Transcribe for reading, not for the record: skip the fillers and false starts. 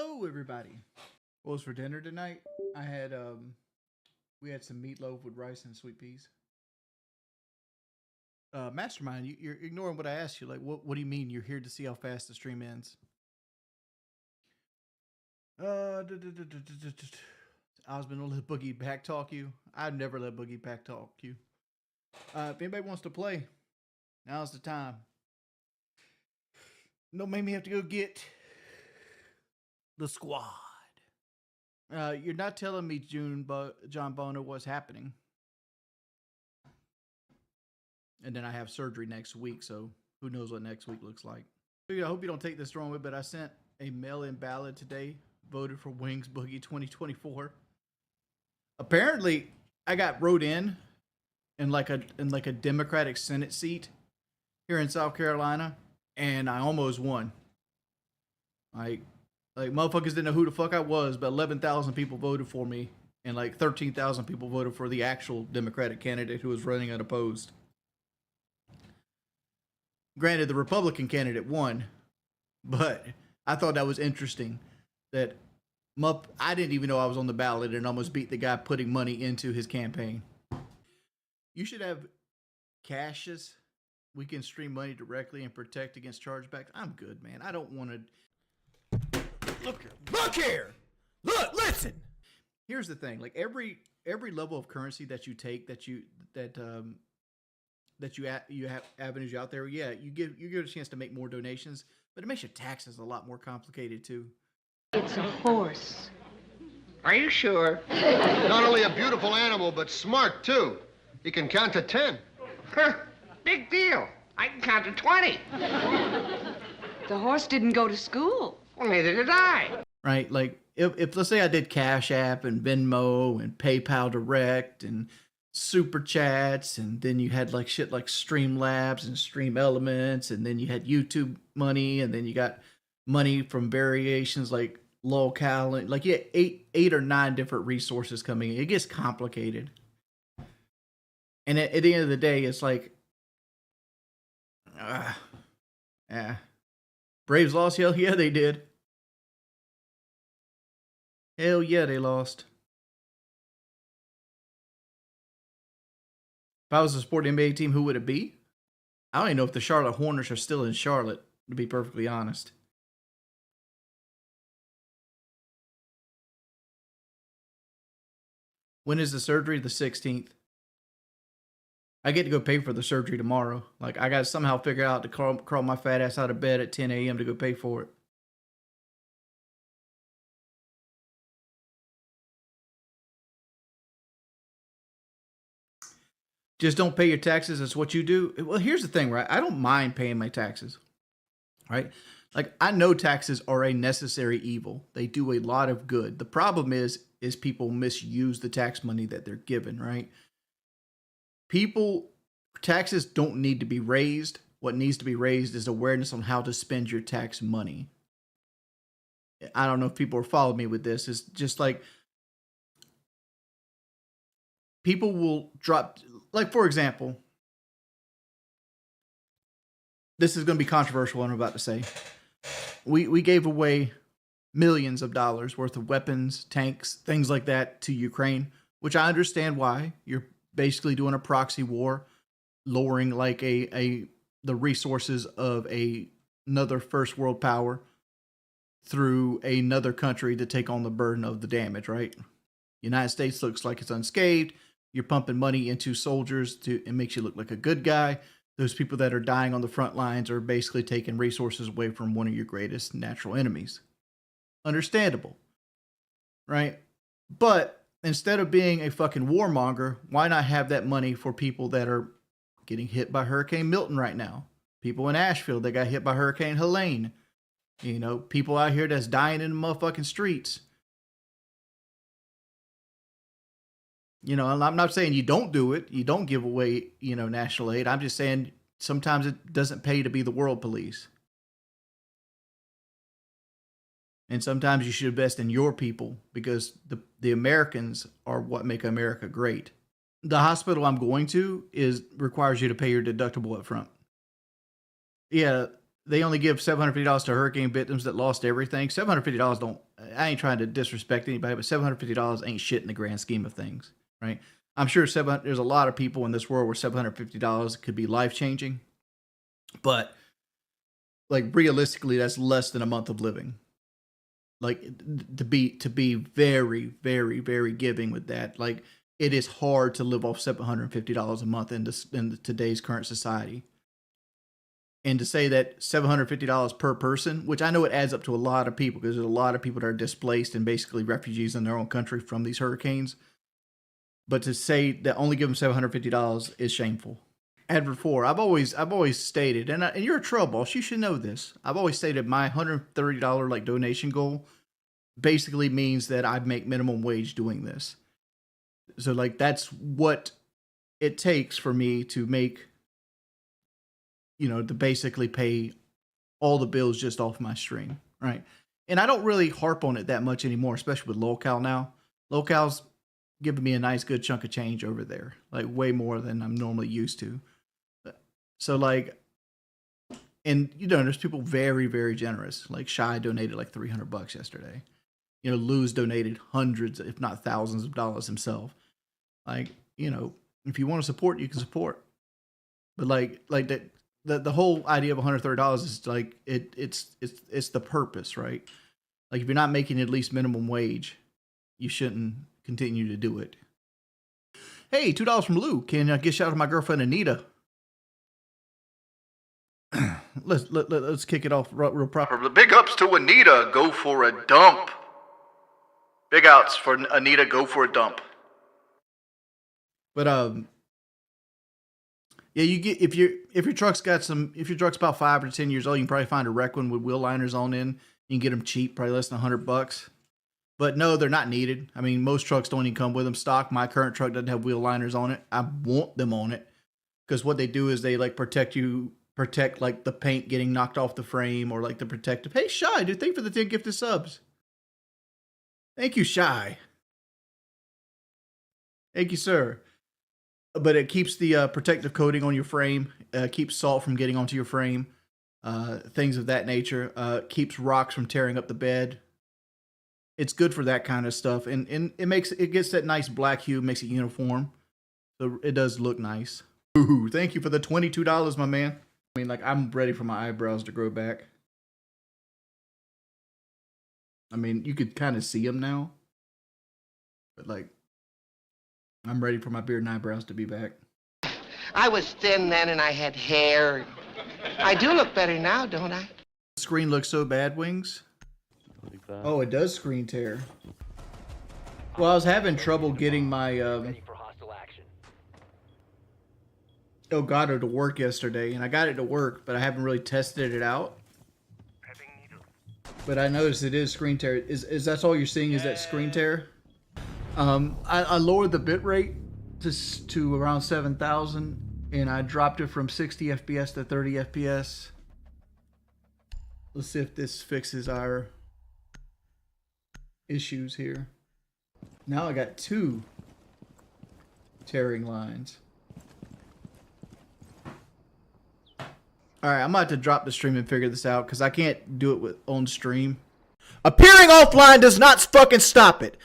Hello, everybody. What was for dinner tonight? I had we had some meatloaf with rice and sweet peas. Mastermind, you're ignoring what I asked you. Like, what do you mean? You're here to see how fast the stream ends? I was been let Boogie back talk you. I've never let Boogie back talk you. If anybody wants to play, now's the time. Don't make me have to go get the squad. You're not telling me, John Bono, what's happening. And then I have surgery next week, so who knows what next week looks like. I hope you don't take this the wrong way, but I sent a mail-in ballot today, voted for Wings Boogie 2024. Apparently, I got wrote in like a Democratic Senate seat here in South Carolina, and I almost won. Like motherfuckers didn't know who the fuck I was, but 11,000 people voted for me, and like 13,000 people voted for the actual Democratic candidate who was running unopposed. Granted, the Republican candidate won, but I thought that was interesting that I didn't even know I was on the ballot and almost beat the guy putting money into his campaign. You should have cashes. We can stream money directly and protect against chargebacks. I'm good, man. I don't want to. Look here. Look, listen. Here's the thing. Like every level of currency that you take, that you have avenues out there. Yeah, you get a chance to make more donations, but it makes your taxes a lot more complicated too. It's a horse. Are you sure? Not only a beautiful animal, but smart, too. He can count to 10. Huh, big deal. I can count to 20. The horse didn't go to school. Well, neither did I. Right? Like, if let's say I did Cash App and Venmo and PayPal Direct and Super Chats, and then you had like shit like Streamlabs and Stream Elements, and then you had YouTube money, and then you got money from variations like locale, and like you had eight or nine different resources coming in. It gets complicated. And at the end of the day, it's like, yeah. Braves lost? Hell yeah, they did. Hell yeah, they lost. If I was to support the NBA team, who would it be? I don't even know if the Charlotte Hornets are still in Charlotte, to be perfectly honest. When is the surgery? The 16th. I get to go pay for the surgery tomorrow. Like, I got to somehow figure out to crawl my fat ass out of bed at 10 a.m. to go pay for it. Just don't pay your taxes. That's what you do. Well, here's the thing, right? I don't mind paying my taxes, right? Like, I know taxes are a necessary evil. They do a lot of good. The problem is people misuse the tax money that they're given, right? Taxes don't need to be raised. What needs to be raised is awareness on how to spend your tax money. I don't know if people are following me with this. It's just like people will drop, like, for example, this is going to be controversial, what I'm about to say. We gave away millions of dollars worth of weapons, tanks, things like that to Ukraine, which I understand why. You're basically doing a proxy war, lowering like the resources of another first world power through another country to take on the burden of the damage, right? United States looks like it's unscathed. You're pumping money into soldiers it makes you look like a good guy. Those people that are dying on the front lines are basically taking resources away from one of your greatest natural enemies. Understandable, right? But instead of being a fucking warmonger, why not have that money for people that are getting hit by Hurricane Milton right now? People in Asheville that got hit by Hurricane Helene. You know, people out here that's dying in the motherfucking streets. You know, I'm not saying you don't do it. You don't give away, national aid. I'm just saying sometimes it doesn't pay to be the world police. And sometimes you should invest in your people because the Americans are what make America great. The hospital I'm going to requires you to pay your deductible up front. Yeah, they only give $750 to hurricane victims that lost everything. $750 don't. I ain't trying to disrespect anybody, but $750 ain't shit in the grand scheme of things, right? I'm sure there's a lot of people in this world where $750 could be life changing, but like realistically, that's less than a month of living. Like to be very, very, very giving with that. Like it is hard to live off $750 a month in today's current society. And to say that $750 per person, which I know it adds up to a lot of people because there's a lot of people that are displaced and basically refugees in their own country from these hurricanes. But to say that only give them $750 is shameful. Advert 4, I've always stated, and you're a trail boss, you should know this. I've always stated my $130 like donation goal basically means that I make minimum wage doing this. So like that's what it takes for me to make, to basically pay all the bills just off my stream, right? And I don't really harp on it that much anymore, especially with LocalCal now. LocalCal's giving me a nice good chunk of change over there, like way more than I'm normally used to. So like, and there's people very, very generous. Like Shy donated like $300 yesterday. Luz donated hundreds, if not thousands of dollars himself. Like, if you want to support, you can support. But like that, the whole idea of $130 is like it's the purpose, right? Like if you're not making at least minimum wage, you shouldn't continue to do it. Hey, $2 from Lou. Can I get shout out to my girlfriend Anita? Let's kick it off real proper. The big ups to Anita. Go for a dump. Big outs for Anita. Go for a dump. But yeah, you get if your truck's about 5 or 10 years old, you can probably find a wreck one with wheel liners on in. You can get them cheap, probably less than $100. But no, they're not needed. I mean, most trucks don't even come with them stock. My current truck doesn't have wheel liners on it. I want them on it because what they do is they like protect like the paint getting knocked off the frame or like the protective. Hey, Shy, dude, thank you for the 10 gifted subs. Thank you, Shy. Thank you, sir. But it keeps the protective coating on your frame, keeps salt from getting onto your frame, things of that nature, keeps rocks from tearing up the bed. It's good for that kind of stuff, and it gets that nice black hue, makes it uniform, so it does look nice. Ooh, thank you for the $22, my man. I mean, like I'm ready for my eyebrows to grow back. I mean, you could kind of see them now, but like. I'm ready for my beard and eyebrows to be back. I was thin then and I had hair. I do look better now, don't I? The screen looks so bad, Wings. Oh, it does screen tear. Well, I was having trouble getting my Elgato to work yesterday, and I got it to work, but I haven't really tested it out. But I noticed it is screen tear. Is that all you're seeing? Is that screen tear? I lowered the bitrate to around 7,000, and I dropped it from 60 FPS to 30 FPS. Let's see if this fixes our issues here. Now I got 2 tearing lines. Alright, I'm about to drop the stream and figure this out because I can't do it on stream. Appearing offline does not fucking stop it.